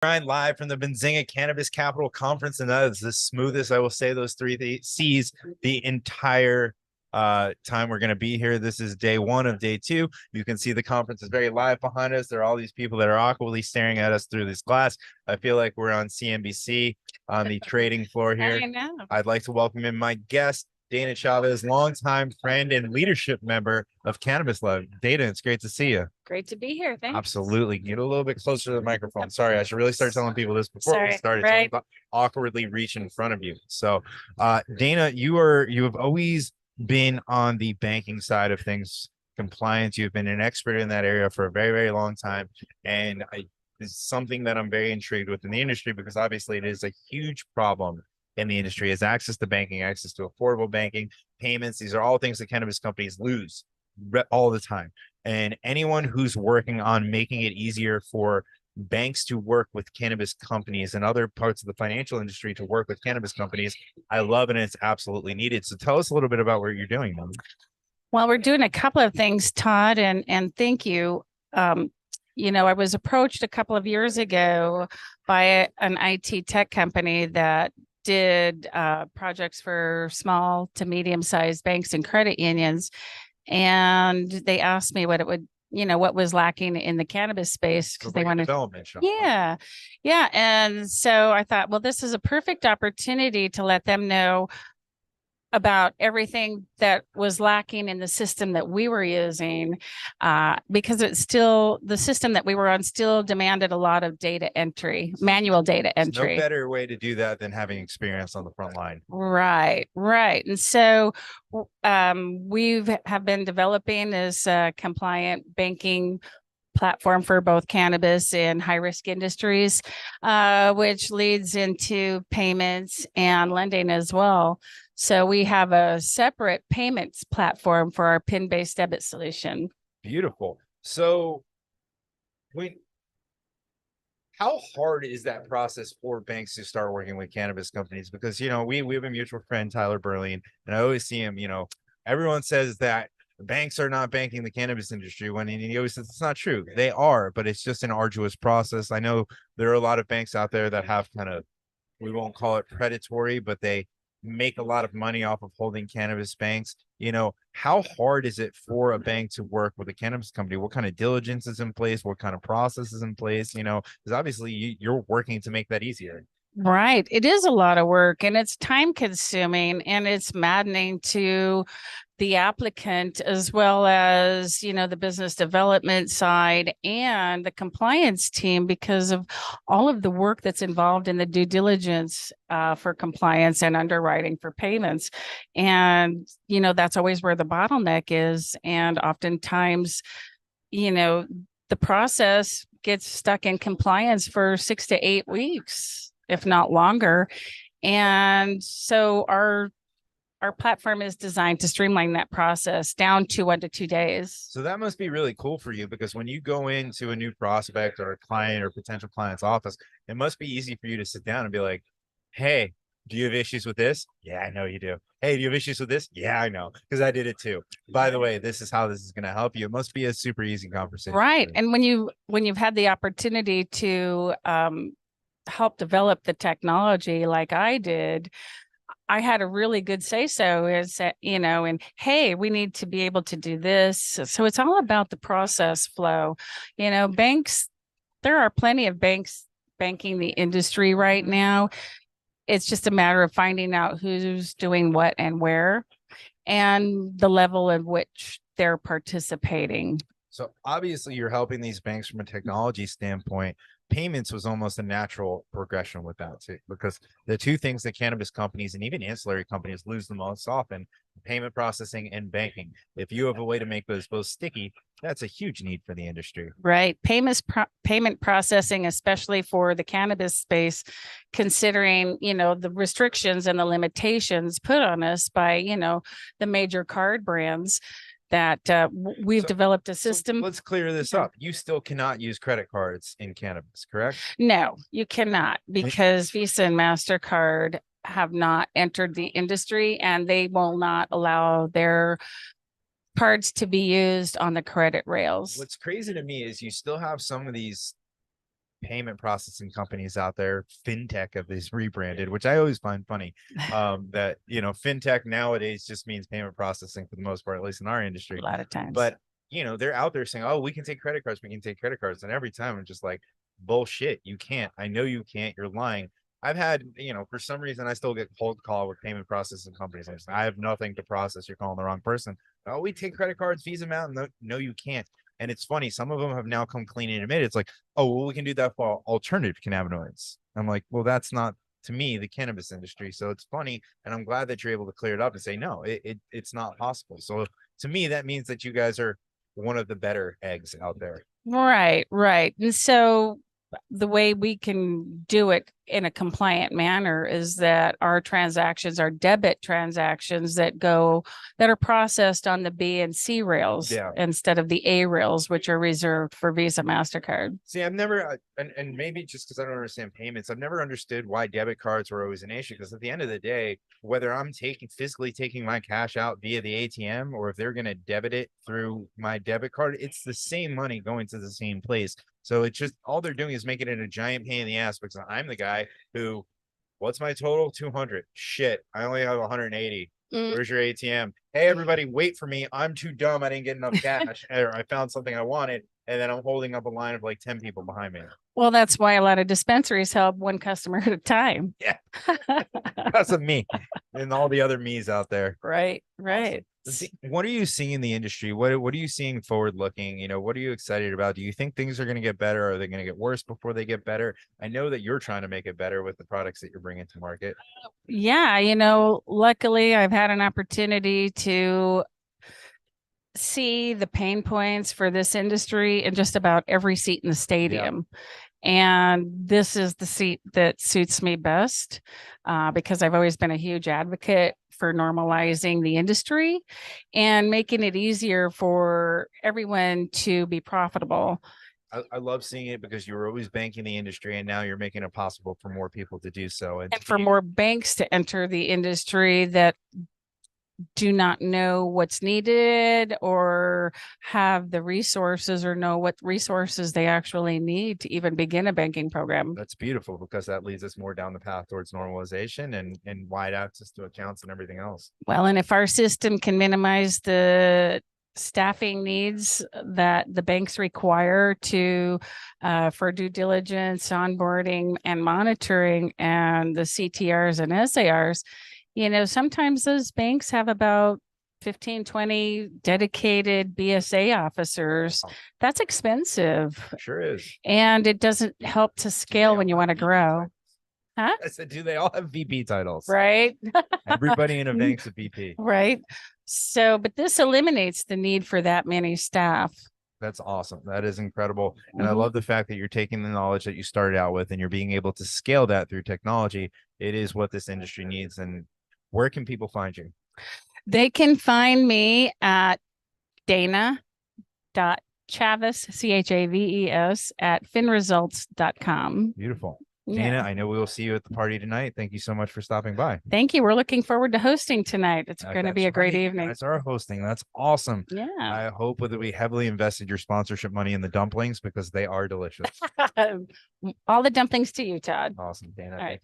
Live from the Benzinga Cannabis Capital Conference, and that is the smoothest, I will say those three C's the entire time we're going to be here. This is day one of day two. You can see the conference is very live behind us. There are all these people that are awkwardly staring at us through this glass. I feel like we're on CNBC on the trading floor here. I know. I'd like to welcome in my guest, Dana Chaves, longtime friend and leadership member of Cannabis Lab. Dana, it's great to see you. Great to be here. Thanks. Absolutely. Get a little bit closer to the microphone. Sorry, I should really start telling people this before we Sorry, started. right. Awkwardly reach in front of you. So, Dana, you have always been on the banking side of things, compliance. You've been an expert in that area for a very, very long time, and it's something that I'm very intrigued with in the industry because obviously it is a huge problem in the industry is access to banking, access to affordable banking, payments. These are all things that cannabis companies lose all the time. And anyone who's working on making it easier for banks to work with cannabis companies and other parts of the financial industry to work with cannabis companies, I love it and it's absolutely needed. So tell us a little bit about what you're doing. Well, we're doing a couple of things, Todd, and thank you. I was approached a couple of years ago by an IT tech company that did projects for small to medium-sized banks and credit unions. And they asked me what it would, what was lacking in the cannabis space because they wanted development shop. Yeah. And so I thought, well, this is a perfect opportunity to let them know about everything that was lacking in the system that we were using, because the system that we were on still demanded a lot of data entry, manual data entry. No better way to do that than having experience on the front line. Right. And so we have been developing this compliant banking platform for both cannabis and high-risk industries, which leads into payments and lending as well. So we have a separate payments platform for our PIN-based debit solution. Beautiful. So how hard is that process for banks to start working with cannabis companies? Because, we have a mutual friend, Tyler Berlin, and I always see him, everyone says that banks are not banking the cannabis industry when he always says it's not true. They are, but it's just an arduous process. I know there are a lot of banks out there that have we won't call it predatory, but they make a lot of money off of holding cannabis banks. How hard is it for a bank to work with a cannabis company? What kind of diligence is in place? What kind of process is in place? Because obviously you're working to make that easier. Right. It is a lot of work and it's time consuming and it's maddening to the applicant as well as, the business development side and the compliance team because of all of the work that's involved in the due diligence for compliance and underwriting for payments. And, that's always where the bottleneck is. And oftentimes, the process gets stuck in compliance for 6 to 8 weeks, if not longer. And so our platform is designed to streamline that process down to 1 to 2 days. So that must be really cool for you because when you go into a new prospect or a client or potential client's office, it must be easy for you to sit down and be like, hey, do you have issues with this? Yeah, I know you do. Hey, do you have issues with this? Yeah, I know, because I did it too. By the way, this is how this is going to help you. It must be a super easy conversation. Right. And when you've had the opportunity to help develop the technology like I did, I had a really good say-so is that, and hey, we need to be able to do this. So it's all about the process flow. Banks, there are plenty of banks banking the industry right now. It's just a matter of finding out who's doing what and where and the level at which they're participating. So obviously you're helping these banks from a technology standpoint. Payments was almost a natural progression with that too, because the two things that cannabis companies and even ancillary companies lose the most often, payment processing and banking. If you have a way to make those both sticky, that's a huge need for the industry. Right. Payment processing, especially for the cannabis space, considering, the restrictions and the limitations put on us by, the major card brands. That we've developed a system. So let's clear this up. You still cannot use credit cards in cannabis, correct? No, you cannot because Visa and MasterCard have not entered the industry and they will not allow their cards to be used on the credit rails. What's crazy to me is you still have some of these payment processing companies out there, fintech of these rebranded, which I always find funny. That fintech nowadays just means payment processing for the most part, at least in our A industry. lot of times. But they're out there saying, "Oh, we can take credit cards, we can take credit cards," and every time I'm just like, "Bullshit! You can't. I know you can't. You're lying." I've had, for some reason, I still get cold call with payment processing companies. I have nothing to process. You're calling the wrong person. Oh, we take credit cards, Visa, Mountain. No, no, you can't. And it's funny. Some of them have now come clean and admitted it's like, oh, well, we can do that for alternative cannabinoids. I'm like, well, that's not, to me, the cannabis industry. So it's funny, and I'm glad that you're able to clear it up and say no, it's not possible. So to me, that means that you guys are one of the better eggs out there. Right, right. And so the way we can do it in a compliant manner is that our transactions are debit transactions that are processed on the B and C rails instead of the A rails, which are reserved for Visa, MasterCard. See, I've never, and maybe just because I don't understand payments, I've never understood why debit cards were always an issue. Because at the end of the day, whether I'm physically taking my cash out via the ATM, or if they're going to debit it through my debit card, it's the same money going to the same place. So it's just, all they're doing is making it a giant pain in the ass, because I'm the guy who, what's my total? 200. Shit, I only have 180. Where's your ATM? Hey, everybody, wait for me. I'm too dumb. I didn't get enough cash, or I found something I wanted, and then I'm holding up a line of like 10 people behind me. Well, that's why a lot of dispensaries help one customer at a time. Yeah. Because of me and all the other me's out there. Right, right. Awesome. What are you seeing in the industry? What are you seeing forward looking? What are you excited about? Do you think things are going to get better? Or are they going to get worse before they get better? I know that you're trying to make it better with the products that you're bringing to market. Yeah, luckily I've had an opportunity to see the pain points for this industry in just about every seat in the stadium. Yeah. And this is the seat that suits me best because I've always been a huge advocate for normalizing the industry and making it easier for everyone to be profitable. I love seeing it because you were always banking the industry, and now you're making it possible for more people to do so. And for more banks to enter the industry that do not know what's needed or have the resources or know what resources they actually need to even begin a banking program. That's beautiful, because that leads us more down the path towards normalization and wide access to accounts and everything else. Well, and if our system can minimize the staffing needs that the banks require for due diligence, onboarding, and monitoring, and the CTRs and SARs, sometimes those banks have about 15, 20 dedicated BSA officers. That's expensive. Sure is. And it doesn't help to scale when you want to grow. Huh? I said, do they all have VP titles? Right. Everybody in a bank's a VP. Right. So, but this eliminates the need for that many staff. That's awesome. That is incredible. And I love the fact that you're taking the knowledge that you started out with and you're being able to scale that through technology. It is what this industry needs. And where can people find you? They can find me at Dana.Chaves, CHAVES, at FinResults.com. Beautiful. Dana, I know we will see you at the party tonight. Thank you so much for stopping by. Thank you. We're looking forward to hosting tonight. It's going to be a great evening. That's our hosting. That's awesome. Yeah. I hope that we heavily invested your sponsorship money in the dumplings, because they are delicious. All the dumplings to you, Todd. Awesome, Dana. All right.